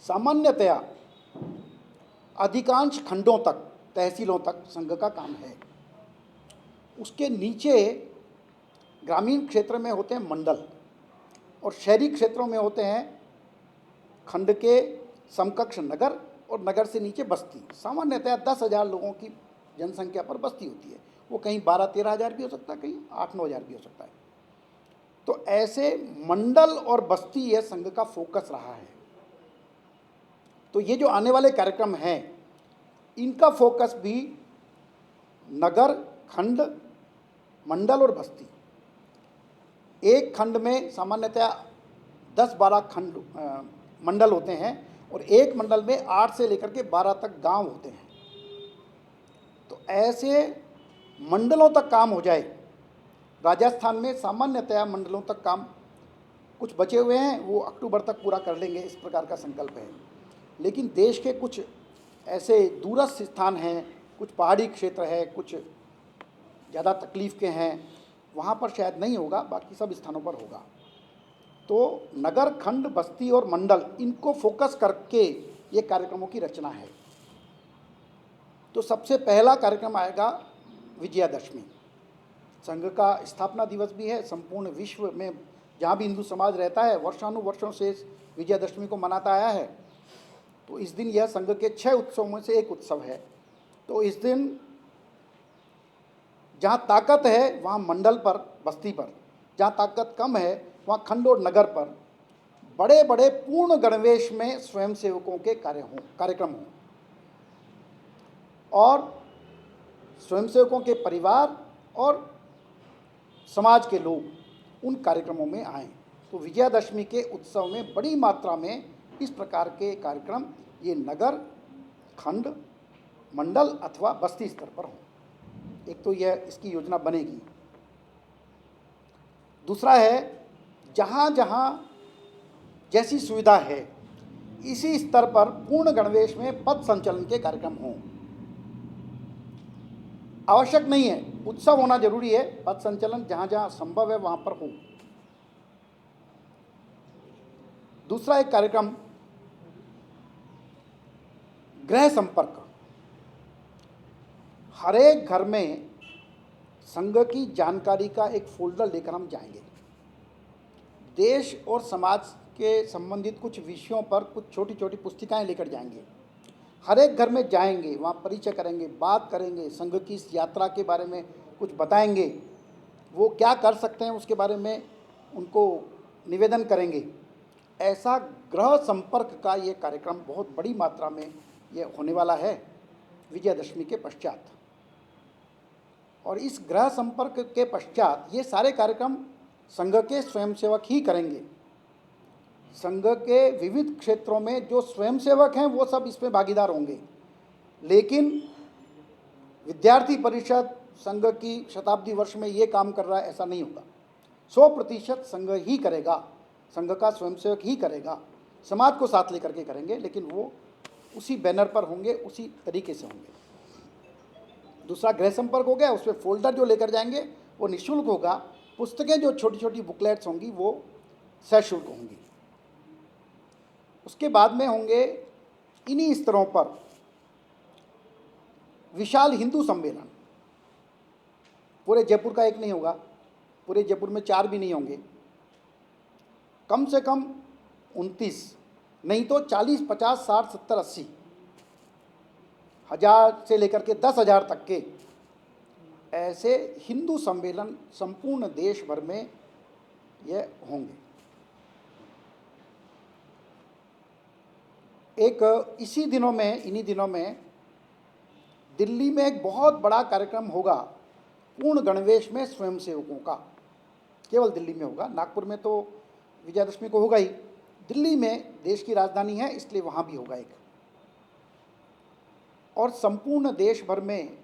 सामान्यतया अधिकांश खंडों तक, तहसीलों तक संघ का काम है। उसके नीचे ग्रामीण क्षेत्र में होते हैं मंडल, और शहरी क्षेत्रों में होते हैं खंड के समकक्ष नगर, और नगर से नीचे बस्ती। सामान्यतया 10,000 लोगों की जनसंख्या पर बस्ती होती है। वो कहीं 12-13 हज़ार भी हो सकता है, कहीं 8-9 हज़ार भी हो सकता है। तो ऐसे मंडल और बस्ती यह संघ का फोकस रहा है। तो ये जो आने वाले कार्यक्रम हैं, इनका फोकस भी नगर, खंड, मंडल और बस्ती। एक खंड में सामान्यतया 10-12 खंड मंडल होते हैं, और एक मंडल में 8 से लेकर के 12 तक गांव होते हैं। तो ऐसे मंडलों तक काम हो जाए। राजस्थान में सामान्यतया मंडलों तक काम कुछ बचे हुए हैं, वो अक्टूबर तक पूरा कर लेंगे, इस प्रकार का संकल्प है। लेकिन देश के कुछ ऐसे दूरस्थ स्थान हैं, कुछ पहाड़ी क्षेत्र है, कुछ ज़्यादा तकलीफ़ के हैं, वहाँ पर शायद नहीं होगा, बाकी सब स्थानों पर होगा। तो नगर, खंड, बस्ती और मंडल, इनको फोकस करके ये कार्यक्रमों की रचना है। तो सबसे पहला कार्यक्रम आएगा विजयादशमी। संघ का स्थापना दिवस भी है। संपूर्ण विश्व में जहाँ भी हिंदू समाज रहता है, वर्षानुवर्षों से विजयादशमी को मनाता आया है। तो इस दिन यह संघ के 6 उत्सवों में से एक उत्सव है। तो इस दिन जहाँ ताकत है वहाँ मंडल पर, बस्ती पर, जहाँ ताकत कम है वहाँ खंड और नगर पर बड़े बड़े पूर्ण गणवेश में स्वयंसेवकों के कार्यक्रम हों, और स्वयंसेवकों के परिवार और समाज के लोग उन कार्यक्रमों में आएँ। तो विजयादशमी के उत्सव में बड़ी मात्रा में इस प्रकार के कार्यक्रम ये नगर, खंड, मंडल अथवा बस्ती स्तर पर हों। एक तो यह इसकी योजना बनेगी। दूसरा है, जहाँ जहाँ जैसी सुविधा है इसी स्तर पर पूर्ण गणवेश में पथ संचलन के कार्यक्रम हों। आवश्यक नहीं है, उत्सव होना जरूरी है, पथ संचलन जहाँ जहाँ संभव है वहाँ पर हो। दूसरा एक कार्यक्रम गृह संपर्क। हर एक घर में संघ की जानकारी का एक फोल्डर लेकर हम जाएंगे। देश और समाज के संबंधित कुछ विषयों पर कुछ छोटी छोटी पुस्तिकाएं लेकर जाएंगे। हर एक घर में जाएंगे, वहाँ परिचय करेंगे, बात करेंगे, संघ की इस यात्रा के बारे में कुछ बताएंगे, वो क्या कर सकते हैं उसके बारे में उनको निवेदन करेंगे। ऐसा गृह संपर्क का ये कार्यक्रम बहुत बड़ी मात्रा में ये होने वाला है विजयदशमी के पश्चात। और इस गृह संपर्क के पश्चात ये सारे कार्यक्रम संघ के स्वयंसेवक ही करेंगे। संघ के विविध क्षेत्रों में जो स्वयंसेवक हैं वो सब इसमें भागीदार होंगे, लेकिन विद्यार्थी परिषद संघ की शताब्दी वर्ष में ये काम कर रहा है ऐसा नहीं होगा। 100% संघ ही करेगा, संघ का स्वयंसेवक ही करेगा, समाज को साथ लेकर के करेंगे, लेकिन वो उसी बैनर पर होंगे, उसी तरीके से होंगे। दूसरा गृह संपर्क हो गया, उसमें फोल्डर जो लेकर जाएंगे वो निःशुल्क होगा। पुस्तकें जो छोटी छोटी बुकलेट्स होंगी वो सशुल्क होंगी। उसके बाद में होंगे इन्हीं स्तरों पर विशाल हिंदू सम्मेलन। पूरे जयपुर का एक नहीं होगा, पूरे जयपुर में 4 भी नहीं होंगे, कम से कम 29, नहीं तो 40, 50, 60, 70, 80 हज़ार से लेकर के 10,000 तक के ऐसे हिंदू सम्मेलन संपूर्ण देश भर में ये होंगे। एक इसी दिनों में, इन्हीं दिनों में दिल्ली में एक बहुत बड़ा कार्यक्रम होगा पूर्ण गणवेश में स्वयंसेवकों का। केवल दिल्ली में होगा, नागपुर में तो विजयदशमी को होगा ही, दिल्ली में देश की राजधानी है इसलिए वहाँ भी होगा एक। और संपूर्ण देश भर में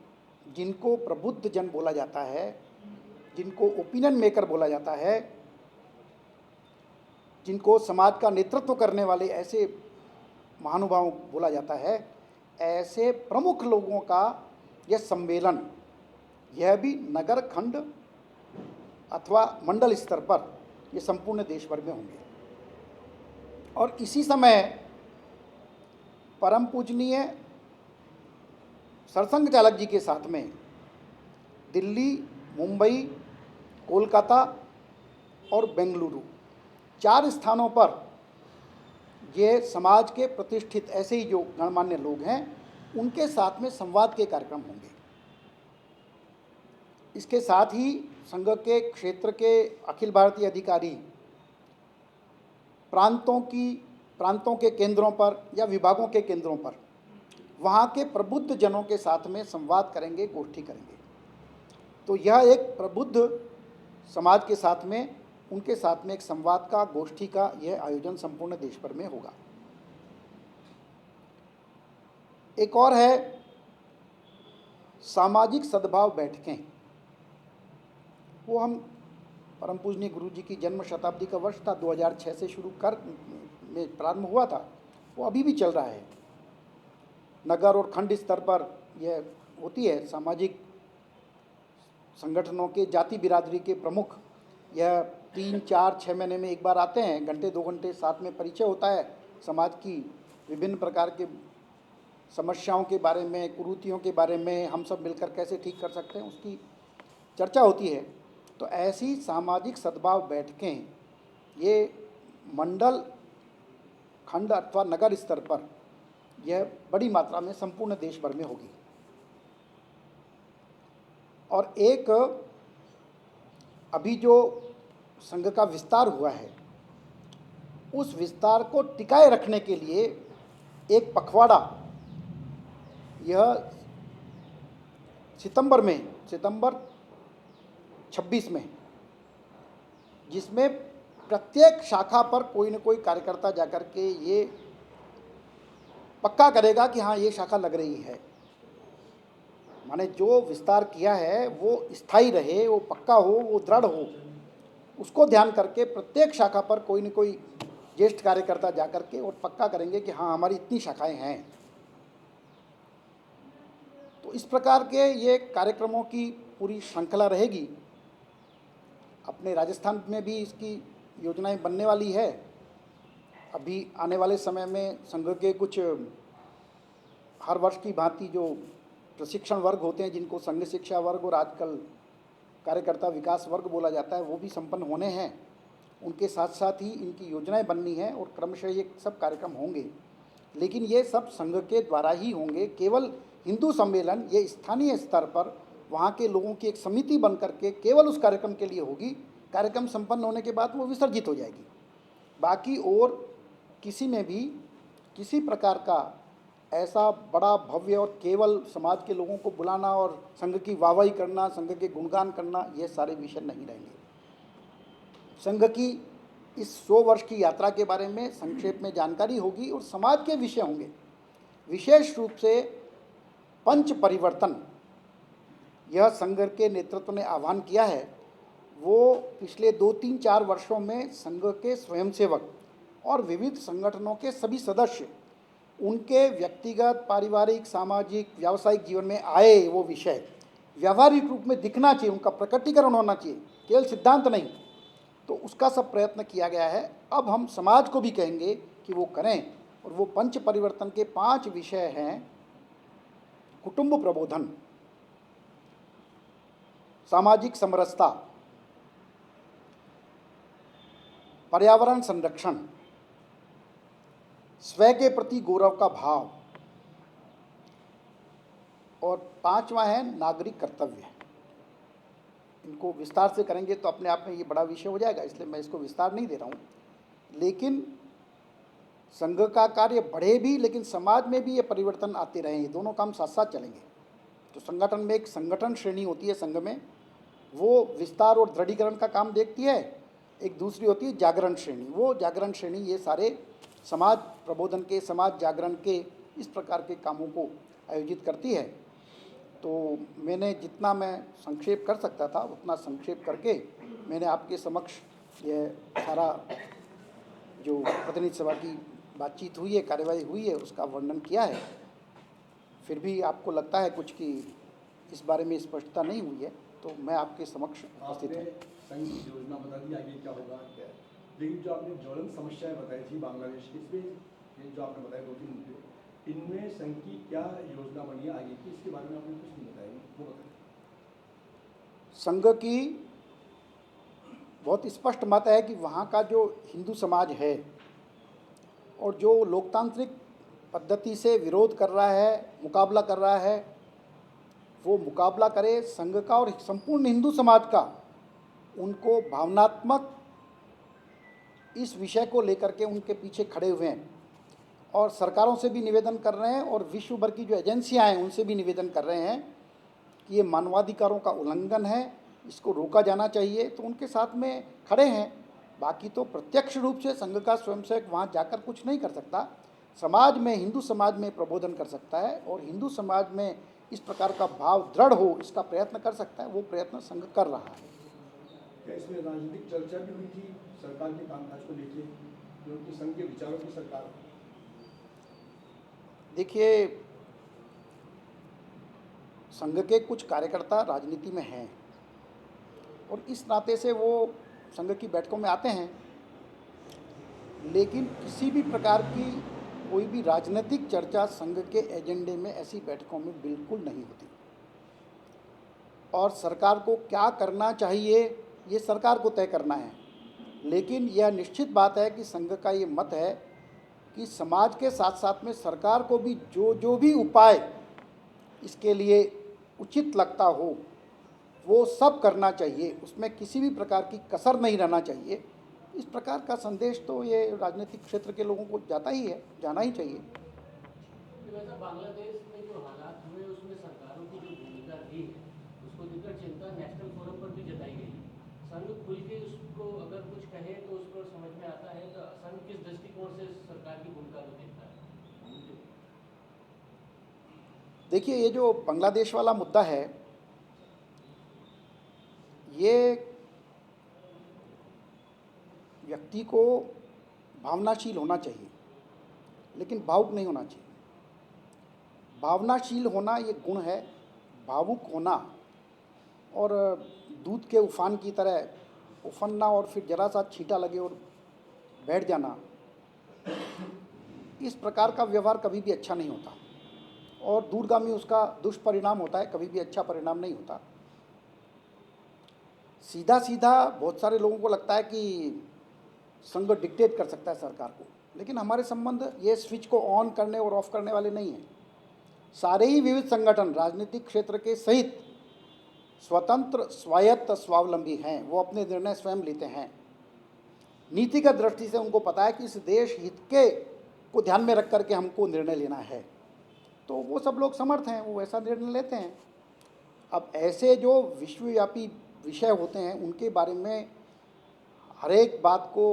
जिनको प्रबुद्ध जन बोला जाता है, जिनको ओपिनियन मेकर बोला जाता है, जिनको समाज का नेतृत्व करने वाले ऐसे महानुभाव बोला जाता है, ऐसे प्रमुख लोगों का यह सम्मेलन, यह भी नगर खंड अथवा मंडल स्तर पर ये संपूर्ण देश भर में होंगे। और इसी समय परम पूजनीय सरसंघ चालक जी के साथ में दिल्ली, मुंबई, कोलकाता और बेंगलुरु 4 स्थानों पर ये समाज के प्रतिष्ठित ऐसे ही जो गणमान्य लोग हैं उनके साथ में संवाद के कार्यक्रम होंगे। इसके साथ ही संघ के क्षेत्र के अखिल भारतीय अधिकारी प्रांतों के केंद्रों पर या विभागों के केंद्रों पर वहाँ के प्रबुद्ध जनों के साथ में संवाद करेंगे, गोष्ठी करेंगे। तो यह एक प्रबुद्ध समाज के साथ में, उनके साथ में एक संवाद का, गोष्ठी का यह आयोजन संपूर्ण देश भर में होगा। एक और है सामाजिक सद्भाव बैठकें। वो हम परम पूजनीय गुरु जी की जन्म शताब्दी का वर्ष था, 2006 से शुरू कर में प्रारंभ हुआ था, वो अभी भी चल रहा है। नगर और खंड स्तर पर यह होती है। सामाजिक संगठनों के, जाति बिरादरी के प्रमुख यह 3, 4, 6 महीने में एक बार आते हैं, घंटे 2 घंटे साथ में परिचय होता है, समाज की विभिन्न प्रकार के समस्याओं के बारे में, कुरीतियों के बारे में हम सब मिलकर कैसे ठीक कर सकते हैं उसकी चर्चा होती है। तो ऐसी सामाजिक सद्भाव बैठकें ये मंडल, खंड अथवा नगर स्तर पर यह बड़ी मात्रा में संपूर्ण देश भर में होगी। और एक अभी जो संघ का विस्तार हुआ है उस विस्तार को टिकाए रखने के लिए एक पखवाड़ा यह सितंबर 26 में, जिसमें प्रत्येक शाखा पर कोई न कोई कार्यकर्ता जाकर के ये पक्का करेगा कि हाँ ये शाखा लग रही है, माने जो विस्तार किया है वो स्थायी रहे, वो पक्का हो, वो दृढ़ हो। उसको ध्यान करके प्रत्येक शाखा पर कोई न कोई ज्येष्ठ कार्यकर्ता जाकर के और पक्का करेंगे कि हाँ हमारी इतनी शाखाएं हैं। तो इस प्रकार के ये कार्यक्रमों की पूरी श्रृंखला रहेगी। अपने राजस्थान में भी इसकी योजनाएं बनने वाली है। अभी आने वाले समय में संघ के कुछ हर वर्ष की भांति जो प्रशिक्षण वर्ग होते हैं, जिनको संघ शिक्षा वर्ग और आजकल कार्यकर्ता विकास वर्ग बोला जाता है, वो भी संपन्न होने हैं। उनके साथ साथ ही इनकी योजनाएं बननी हैं और क्रमशः ये सब कार्यक्रम होंगे। लेकिन ये सब संघ के द्वारा ही होंगे। केवल हिंदू सम्मेलन ये स्थानीय स्तर पर वहाँ के लोगों की एक समिति बन करके केवल उस कार्यक्रम के लिए होगी। कार्यक्रम संपन्न होने के बाद वो विसर्जित हो जाएगी। बाकी और किसी में भी किसी प्रकार का ऐसा बड़ा भव्य और केवल समाज के लोगों को बुलाना और संघ की वाहवाही करना, संघ के गुणगान करना, ये सारे विषय नहीं रहेंगे। संघ की इस 100 वर्ष की यात्रा के बारे में संक्षेप में जानकारी होगी और समाज के विषय होंगे। विशेष रूप से पंच परिवर्तन यह संघ के नेतृत्व ने आह्वान किया है। वो पिछले 2-3-4 वर्षों में संघ के स्वयंसेवक और विविध संगठनों के सभी सदस्य उनके व्यक्तिगत, पारिवारिक, सामाजिक, व्यावसायिक जीवन में आए वो विषय व्यावहारिक रूप में दिखना चाहिए, उनका प्रकटीकरण होना चाहिए, केवल सिद्धांत नहीं। तो उसका सब प्रयत्न किया गया है। अब हम समाज को भी कहेंगे कि वो करें, और वो पंच परिवर्तन के 5 विषय हैं: कुटुंब प्रबोधन, सामाजिक समरसता, पर्यावरण संरक्षण, स्वयं के प्रति गौरव का भाव, और 5वां है नागरिक कर्तव्य। इनको विस्तार से करेंगे तो अपने आप में ये बड़ा विषय हो जाएगा, इसलिए मैं इसको विस्तार नहीं दे रहा हूँ। लेकिन संघ का कार्य बढ़े भी, लेकिन समाज में भी ये परिवर्तन आते रहें, ये दोनों काम साथ साथ चलेंगे। तो संगठन में एक संगठन श्रेणी होती है संघ में, वो विस्तार और दृढ़ीकरण का काम देखती है। एक दूसरी होती है जागरण श्रेणी। वो जागरण श्रेणी ये सारे समाज प्रबोधन के, समाज जागरण के इस प्रकार के कामों को आयोजित करती है। तो मैंने जितना मैं संक्षेप कर सकता था उतना संक्षेप करके मैंने आपके समक्ष यह सारा जो प्रतिनिधि सभा की बातचीत हुई है, कार्यवाही हुई है, उसका वर्णन किया है। फिर भी आपको लगता है कुछ कि इस बारे में स्पष्टता नहीं हुई है, तो मैं आपके समक्ष उपस्थित हूँ। संघ की योजना बता दी आगे क्या होगा क्या, लेकिन जो आपने ज्वलंत समस्याएं बताई थी बांग्लादेश की, इसमें जो आपने बताया 2-3 मुद्दे, इनमें संघ की क्या योजना बनी है आगे की, इसके बारे में आपने कुछ नहीं बताया, वो बताइए। संघ की बहुत स्पष्ट मत है कि वहाँ का जो हिंदू समाज है और जो लोकतांत्रिक पद्धति से विरोध कर रहा है, मुकाबला कर रहा है, वो मुकाबला करे संघ का और संपूर्ण हिंदू समाज का। उनको भावनात्मक इस विषय को लेकर के उनके पीछे खड़े हुए हैं और सरकारों से भी निवेदन कर रहे हैं और विश्व भर की जो एजेंसियां हैं उनसे भी निवेदन कर रहे हैं कि ये मानवाधिकारों का उल्लंघन है, इसको रोका जाना चाहिए। तो उनके साथ में खड़े हैं। बाकी तो प्रत्यक्ष रूप से संघ का स्वयंसेवक वहाँ जाकर कुछ नहीं कर सकता, समाज में, हिंदू समाज में प्रबोधन कर सकता है और हिंदू समाज में इस प्रकार का भाव दृढ़ हो इसका प्रयत्न कर सकता है। वो प्रयत्न संघ कर रहा है। क्या इसमें राजनीतिक चर्चा भी हुई थी सरकार के कामकाज को लेकर, क्योंकि संघ के विचारों की सरकार? देखिए, संघ के कुछ कार्यकर्ता राजनीति में हैं और इस नाते से वो संघ की बैठकों में आते हैं, लेकिन किसी भी प्रकार की कोई भी राजनीतिक चर्चा संघ के एजेंडे में ऐसी बैठकों में बिल्कुल नहीं होती। और सरकार को क्या करना चाहिए ये सरकार को तय करना है। लेकिन यह निश्चित बात है कि संघ का ये मत है कि समाज के साथ साथ में सरकार को भी जो भी उपाय इसके लिए उचित लगता हो वो सब करना चाहिए, उसमें किसी भी प्रकार की कसर नहीं रहना चाहिए। इस प्रकार का संदेश तो ये राजनीतिक क्षेत्र के लोगों को जाता ही है, जाना ही चाहिए। वैसे बांग्लादेश में जो हालात हुए उसमें सरकारों की जो भूमिका रही है उसको लेकर चिंता नेशनल फोरम पर भी जताई गई है। संघ खुल के उसको अगर कुछ कहे तो उस पर समझ में आता है। तो संघ किस दृष्टिकोण से सरकार की भूमिका को देखता है? देखिए, ये जो बांग्लादेश वाला मुद्दा है ये व्यक्ति को भावनाशील होना चाहिए, लेकिन भावुक नहीं होना चाहिए। भावनाशील होना ये गुण है भावुक होना और दूध के उफान की तरह उफनना और फिर जरा सा छींटा लगे और बैठ जाना, इस प्रकार का व्यवहार कभी भी अच्छा नहीं होता और दूरगामी उसका दुष्परिणाम होता है, कभी भी अच्छा परिणाम नहीं होता। सीधा सीधा बहुत सारे लोगों को लगता है कि संघ डिक्टेट कर सकता है सरकार को, लेकिन हमारे संबंध ये स्विच को ऑन करने और ऑफ करने वाले नहीं हैं। सारे ही विविध संगठन राजनीतिक क्षेत्र के सहित स्वतंत्र, स्वायत्त, स्वावलंबी हैं। वो अपने निर्णय स्वयं लेते हैं। नीतिगत दृष्टि से उनको पता है कि इस देश हित के को ध्यान में रख करके हमको निर्णय लेना है, तो वो सब लोग समर्थ हैं, वो ऐसा निर्णय लेते हैं। अब ऐसे जो विश्वव्यापी विषय होते हैं उनके बारे में हर एक बात को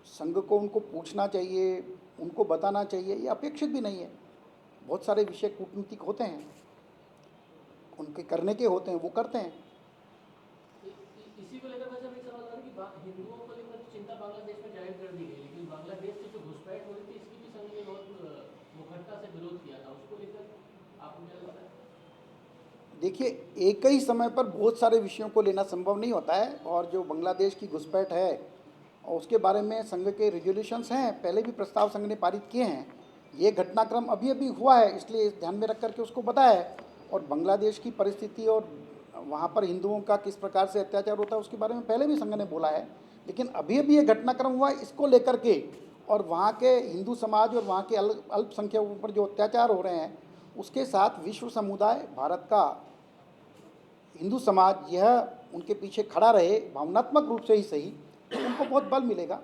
संघ को उनको पूछना चाहिए, उनको बताना चाहिए, ये अपेक्षित भी नहीं है। बहुत सारे विषय कूटनीतिक होते हैं, उनके करने के होते हैं, वो करते हैं। इसी को लेकर वैसे भी सवाल आ रहा है कि हिंदुओं को लेकर चिंता बांग्लादेश में जाहिर कर दी गई, लेकिन बांग्लादेश से जो घुसपैठ हो रही थी इसकी भी संघ ने बहुत मुखरता से विरोध किया था, उसको लेकर आपको क्या लगता है? देखिए, एक ही समय पर बहुत सारे विषयों को लेना संभव नहीं होता है, और जो बांग्लादेश की घुसपैठ है और उसके बारे में संघ के रेजोल्यूशंस हैं, पहले भी प्रस्ताव संघ ने पारित किए हैं। ये घटनाक्रम अभी अभी हुआ है, इसलिए इस ध्यान में रख करके उसको बताया है। और बांग्लादेश की परिस्थिति और वहाँ पर हिंदुओं का किस प्रकार से अत्याचार होता है उसके बारे में पहले भी संघ ने बोला है, लेकिन अभी अभी ये घटनाक्रम हुआ है, इसको लेकर के और वहाँ के हिंदू समाज और वहाँ के अल्पसंख्यकों पर जो अत्याचार हो रहे हैं उसके साथ विश्व समुदाय, भारत का हिंदू समाज, यह उनके पीछे खड़ा रहे, भावनात्मक रूप से ही सही, तो उनको बहुत बल मिलेगा।